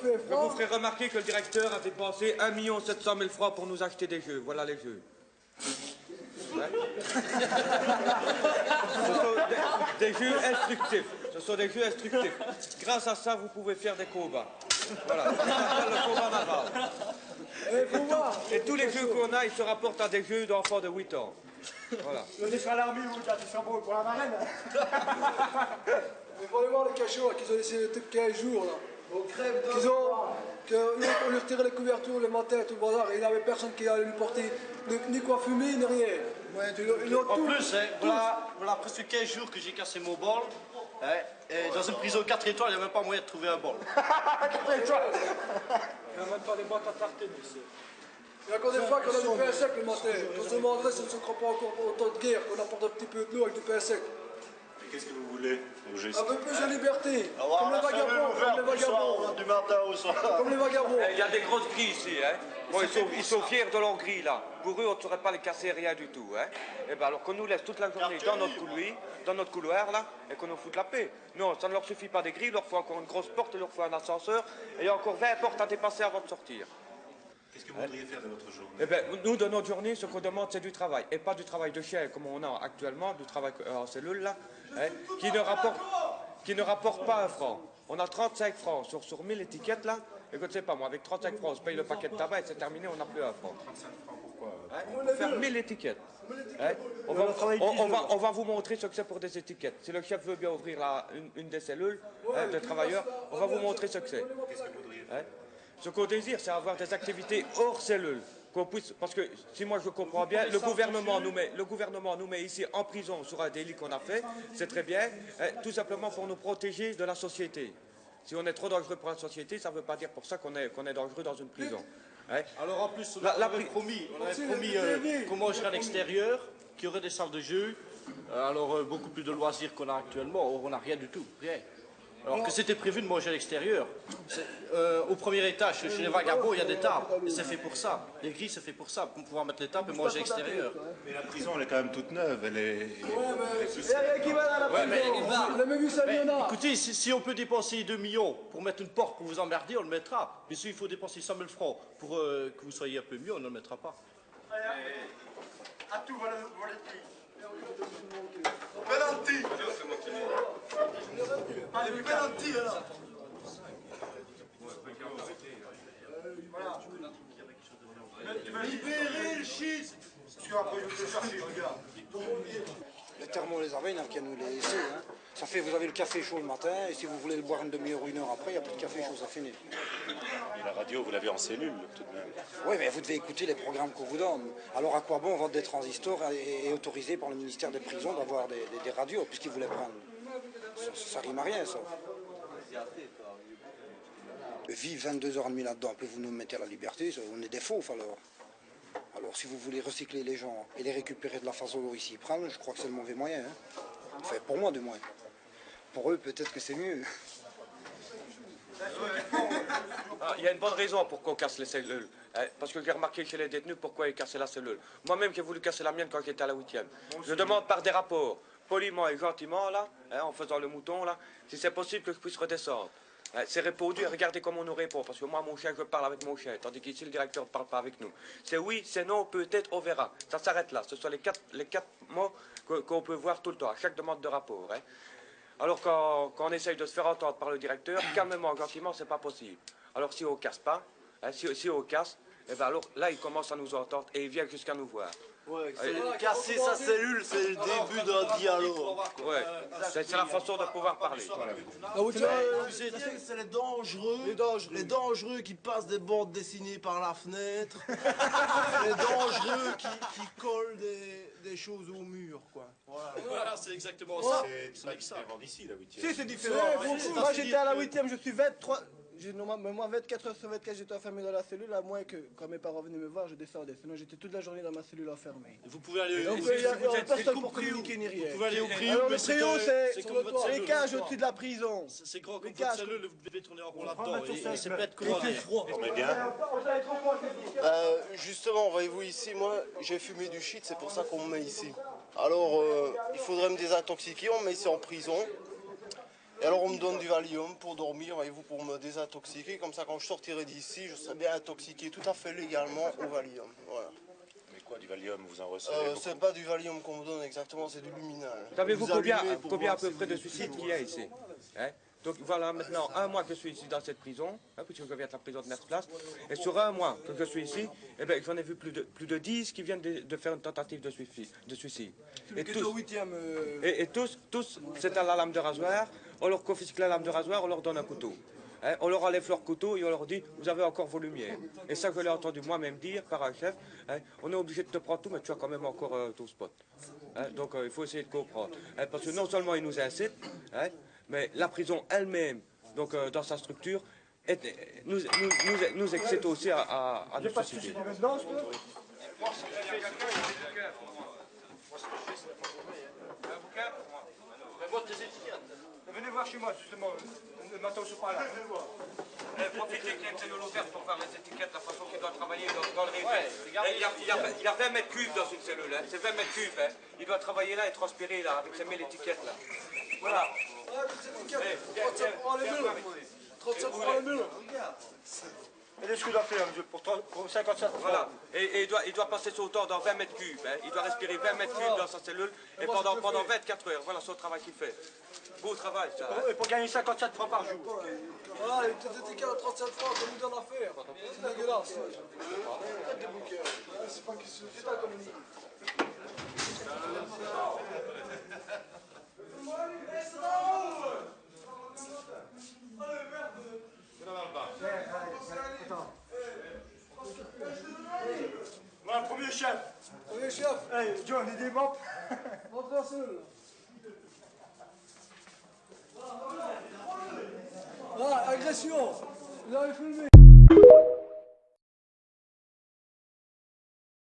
fait Je froid. vous ferai remarquer que le directeur a dépensé 1 700 000 francs pour nous acheter des jeux. Voilà les jeux. Ouais. Ce sont des jeux instructifs. Ce sont des jeux instructifs. Grâce à ça, vous pouvez faire des combats. Voilà. Ça s'appelle le combat naval. Et tous les jeux qu'on a, ils se rapportent à des jeux d'enfants de 8 ans. Voilà. On est à l'armée ou tu seras beau pour la marine. Il faut aller voir les cachots là, qu'ils ont laissé depuis 15 jours là. On lui retirait les couvertures, les matins, tout le bazar, et il n'y avait personne qui allait lui porter ni quoi fumer, ni rien. En plus, voilà presque 15 jours que j'ai cassé mon bol. Et dans une prison 4 étoiles, il n'y a même pas moyen de trouver un bol. 4 étoiles. Il n'y a même pas des boîtes à tartiner ici. Il y a encore des fois qu'on a du pain sec le matin. On se demanderait si on ne se croit pas encore au temps de guerre, qu'on apporte un petit peu de l'eau avec du pain sec. Qu'est-ce que vous voulez au geste? Un peu plus de liberté. Comme les vagabonds. Comme les vagabonds. Du matin au soir. Comme les vagabonds. Il y a des grosses grilles ici, hein. Bon, ils sont fiers de leurs grilles, là. Pour eux, on ne saurait pas les casser, rien du tout, hein. Et ben alors qu'on nous laisse toute la journée dans notre couloir, là, et qu'on nous foute la paix. Non, ça ne leur suffit pas des grilles, il leur faut encore une grosse porte, il leur faut un ascenseur, et il y a encore 20 portes à dépasser avant de sortir. Qu'est-ce que vous voudriez faire de votre journée? Eh bien, nous, de notre journée, ce qu'on demande, c'est du travail. Et pas du travail de chien, comme on a actuellement, du travail en cellule, là, hein, qui ne rapporte pas un franc. On a 35 francs sur 1000 étiquettes, là. Écoute, c'est pas moi, avec 35 francs, on se paye le paquet de tabac et c'est terminé, on n'a plus un franc. 35 francs, pourquoi? Pour faire 1000 étiquettes. Hein, on va vous montrer ce que c'est pour des étiquettes. Si le chef veut bien ouvrir une des cellules de travailleurs, on va vous montrer ce que c'est. Qu'est-ce que vous voudriez faire? Ce qu'on désire, c'est avoir des activités hors cellule. Qu'on puisse, parce que si moi je comprends bien, le gouvernement nous met ici en prison sur un délit qu'on a fait, c'est très bien, tout simplement pour nous protéger de la société. Si on est trop dangereux pour la société, ça ne veut pas dire pour ça qu'on est dangereux dans une prison. Hein? Alors en plus, on avait promis qu'on mangerait à l'extérieur, qu'il y aurait des salles de jeu, alors beaucoup plus de loisirs qu'on a actuellement. Or, on n'a rien du tout, rien. Alors que c'était prévu de manger à l'extérieur. Au premier étage, chez les vagabonds, il y a des tables. Et c'est fait pour ça. Les grilles, c'est fait pour ça, pour pouvoir mettre les tables et manger à l'extérieur. Mais la prison, elle est quand même toute neuve. Elle est... Écoutez, si on peut dépenser 2 millions pour mettre une porte pour vous emmerder, on le mettra. Mais s'il faut dépenser 100 000 francs pour que vous soyez un peu mieux, on ne le mettra pas. À tout, voilà le prix. Penalty. Allez, penalty alors. Libérez le schiste. Parce qu'après je vais te chercher, regarde. Les thermos, les abeilles, il n'y a qu'à nous les laisser. Hein. Ça fait, vous avez le café chaud le matin, et si vous voulez le boire une demi-heure ou une heure après, il n'y a plus de café chaud, ça finit. Et la radio, vous l'avez en cellule, tout de même. Oui, mais vous devez écouter les programmes qu'on vous donne. Alors à quoi bon vendre des transistors et autorisé par le ministère des prisons d'avoir des radios, puisqu'ils voulaient prendre. Ça rime à rien, ça. Vivre 22h30 là-dedans, puis vous nous mettez à la liberté, on est des fauves alors. Alors si vous voulez recycler les gens et les récupérer de la façon dont ils s'y prennent, je crois que c'est le mauvais moyen. Hein. Enfin, pour moi, du moins. Pour eux, peut-être que c'est mieux. Il y a une bonne raison pour qu'on casse les cellules. Hein, parce que j'ai remarqué chez les détenus pourquoi ils cassaient la cellule. Moi-même, j'ai voulu casser la mienne quand j'étais à la 8e. Je demande par des rapports, poliment et gentiment, là, hein, en faisant le mouton, là, si c'est possible que je puisse redescendre. C'est répondu et regardez comment on nous répond. Parce que moi, mon chien, je parle avec mon chien. Tandis qu'ici, le directeur ne parle pas avec nous. C'est oui, c'est non, peut-être, on verra. Ça s'arrête là. Ce sont les quatre mots qu'on peut voir tout le temps, à chaque demande de rapport. Hein. Alors, quand on essaye de se faire entendre par le directeur, calmement, gentiment, c'est pas possible. Alors, si on casse pas, hein, si on casse, eh ben alors là, il commence à nous entendre et il vient jusqu'à nous voir. Ouais, casser sa cellule, c'est le début d'un dialogue. Ouais, c'est la façon de pouvoir parler. C'est les dangereux qui passent des bandes dessinées par la fenêtre, les dangereux qui collent des choses au mur, quoi. Voilà, c'est exactement ça. C'est pas différent d'ici, la 8e. Si, c'est différent. Moi, j'étais à la 8e, je suis 23... Moi, 24 heures sur 24, j'étais enfermé dans la cellule, à moins que, quand mes parents venaient me voir, je descendais. Sinon, j'étais toute la journée dans ma cellule enfermée. Vous pouvez aller Donc, il n'y a personne pour communiquer ni rien. Vous pouvez aller au crio, Alors, le mais crio, c'est comme votre les cellule. cages au-dessus de la prison. C'est grand comme votre cellule, vous devez tourner en rond là-dedans. Et c'est pas être commandé. On est bien. Justement, voyez-vous ici, moi, j'ai fumé du shit, c'est pour ça qu'on me met ici. Alors, il faudrait me désintoxiquer, on me met ici en prison. Et alors on me donne du Valium pour dormir, voyez-vous, pour me désintoxiquer. Comme ça, quand je sortirai d'ici, je serai bien intoxiqué tout à fait légalement au Valium. Voilà. Mais quoi, du Valium, vous en recevez beaucoup? C'est pas du Valium qu'on me donne exactement, c'est du luminal. Savez-vous Vous combien, allumez pour combien à voir peu si près vous de êtes suicides toujours qu'il y a ici, hein? Donc voilà, maintenant 1 mois que je suis ici dans cette prison, hein, puisque je viens de la prison de Nersplace, et sur 1 mois que je suis ici, eh ben, j'en ai vu plus de 10 qui viennent de faire une tentative de suicide. Et Qui est au 8e. et tous, c'est à la lame de rasoir, on leur confisque la lame de rasoir, on leur donne un couteau. Hein, on leur enlève leur couteau et on leur dit, vous avez encore vos lumières. Et ça, je l'ai entendu moi-même dire par un chef, hein, on est obligé de te prendre tout, mais tu as quand même encore ton spot. Hein, donc il faut essayer de comprendre. Hein, parce que non seulement ils nous incitent, hein, mais la prison elle-même, donc dans sa structure, nous excite aussi à nous suicider. Venez voir chez moi, justement, le matin je parle là. Profitez qu'il y ait une cellule ouverte pour faire les étiquettes, la façon qu'il doit travailler dans le réveil. Il y a 20 mètres cubes dans une cellule, hein. C'est 20 mètres cubes. Hein. Il doit travailler là et transpirer là, avec ses 1000 étiquettes là. Voilà. 37 francs les murs. 37 francs les murs. Et ce qu'il doit faire, monsieur, pour 57 francs. Voilà. Et il doit passer son temps dans 20 mètres cubes. Hein. Il doit respirer 20 mètres cubes dans sa cellule et pendant 24 heures. Voilà son travail qu'il fait. Beau travail, ça. Hein. Et pour gagner 57 francs par jour. Voilà, les petites étiquettes à 37 francs, ça nous donne à faire. C'est dégueulasse. Faites des bouquins. C'est pas question. C'est pas comme ça. Voilà, premier chef. Premier chef. Hey, John, il est mort. Rentrez en cellule. Voilà, agression. Vous avez filmé.